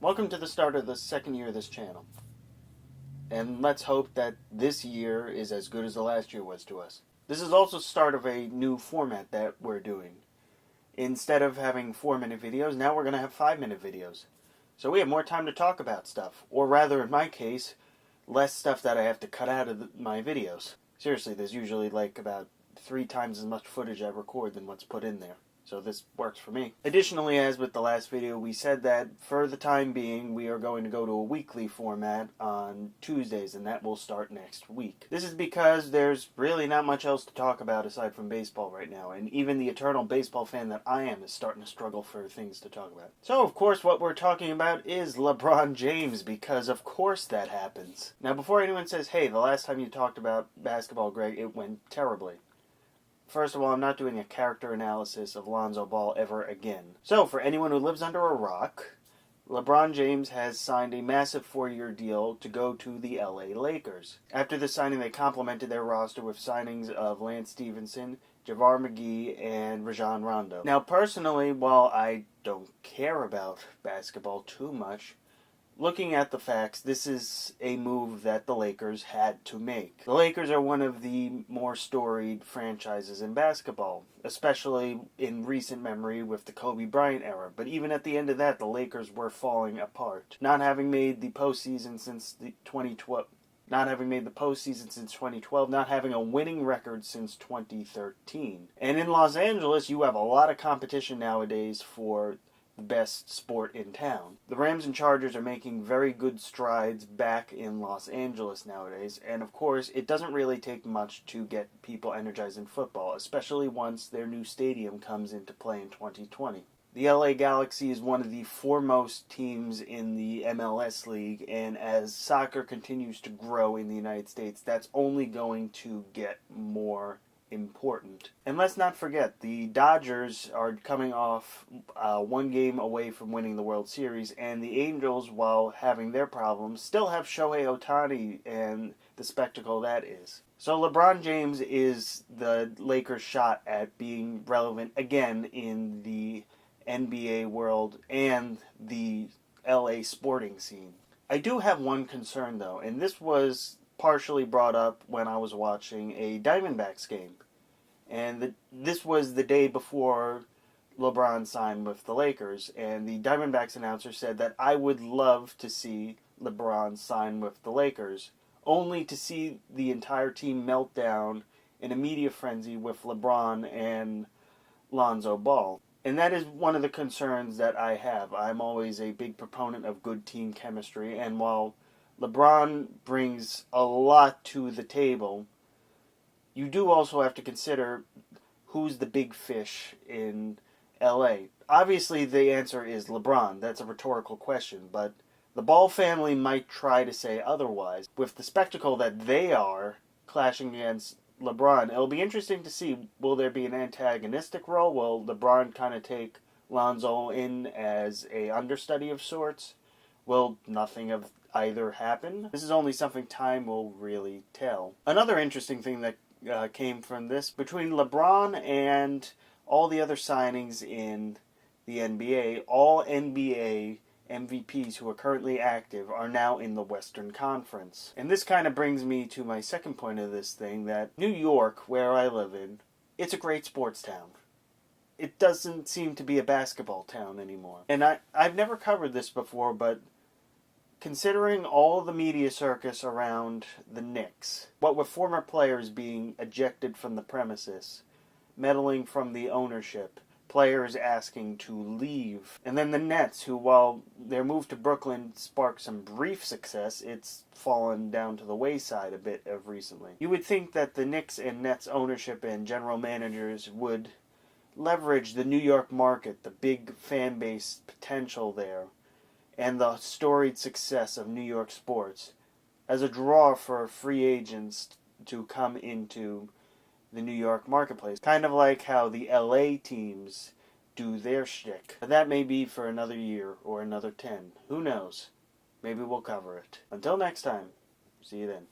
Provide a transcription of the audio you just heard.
Welcome to the start of the second year of this channel. And let's hope that this year is as good as the last year was to us. This is also the start of a new format that we're doing. Instead of having 4-minute videos, now we're going to have 5-minute videos. So we have more time to talk about stuff. Or rather, in my case, less stuff that I have to cut out of my videos. Seriously, there's usually like about 3 times as much footage I record than what's put in there. So this works for me. Additionally, as with the last video, we said that for the time being, we are going to go to a weekly format on Tuesdays, and that will start next week. This is because there's really not much else to talk about aside from baseball right now, and even the eternal baseball fan that I am is starting to struggle for things to talk about. So, of course, what we're talking about is LeBron James, because of course that happens. Now, before anyone says, hey, the last time you talked about basketball, Greg, it went terribly. First of all, I'm not doing a character analysis of Lonzo Ball ever again. So, for anyone who lives under a rock, LeBron James has signed a massive 4-year deal to go to the LA Lakers. After the signing, they complemented their roster with signings of Lance Stevenson, JaVale McGee, and Rajon Rondo. Now, personally, while I don't care about basketball too much, looking at the facts, this is a move that the Lakers had to make. The Lakers are one of the more storied franchises in basketball, especially in recent memory with the Kobe Bryant era. But even at the end of that, the Lakers were falling apart. Not having made the postseason since 2012, not having a winning record since 2013. And in Los Angeles, you have a lot of competition nowadays for the best sport in town. The Rams and Chargers are making very good strides back in Los Angeles nowadays, and of course, it doesn't really take much to get people energized in football, especially once their new stadium comes into play in 2020. The LA Galaxy is one of the foremost teams in the MLS League, and as soccer continues to grow in the United States, that's only going to get more important. And let's not forget, the Dodgers are coming off 1 game away from winning the World Series, and the Angels, while having their problems, still have Shohei Ohtani and the spectacle that is. So LeBron James is the Lakers' shot at being relevant again in the NBA world and the LA sporting scene. I do have one concern though, and this was partially brought up when I was watching a Diamondbacks game. And this was the day before LeBron signed with the Lakers. And the Diamondbacks announcer said that I would love to see LeBron sign with the Lakers, only to see the entire team melt down in a media frenzy with LeBron and Lonzo Ball. And that is one of the concerns that I have. I'm always a big proponent of good team chemistry, and while LeBron brings a lot to the table, you do also have to consider who's the big fish in LA. Obviously, the answer is LeBron. That's a rhetorical question, but the Ball family might try to say otherwise. With the spectacle that they are clashing against LeBron, it'll be interesting to see, will there be an antagonistic role? Will LeBron kind of take Lonzo in as a understudy of sorts? Will nothing of either happen? This is only something time will really tell. Another interesting thing that came from this, between LeBron and all the other signings in the NBA, all NBA MVPs who are currently active are now in the Western Conference. And this kind of brings me to my second point of this thing, that New York, where I live in, it's a great sports town. It doesn't seem to be a basketball town anymore. And I've never covered this before, but considering all the media circus around the Knicks, what with former players being ejected from the premises, meddling from the ownership, players asking to leave, and then the Nets, who, while their move to Brooklyn sparked some brief success, it's fallen down to the wayside a bit of recently. You would think that the Knicks and Nets ownership and general managers would leverage the New York market, the big fan base potential there, and the storied success of New York sports as a draw for free agents to come into the New York marketplace. Kind of like how the LA teams do their shtick. But that may be for another year or another 10. Who knows? Maybe we'll cover it. Until next time, see you then.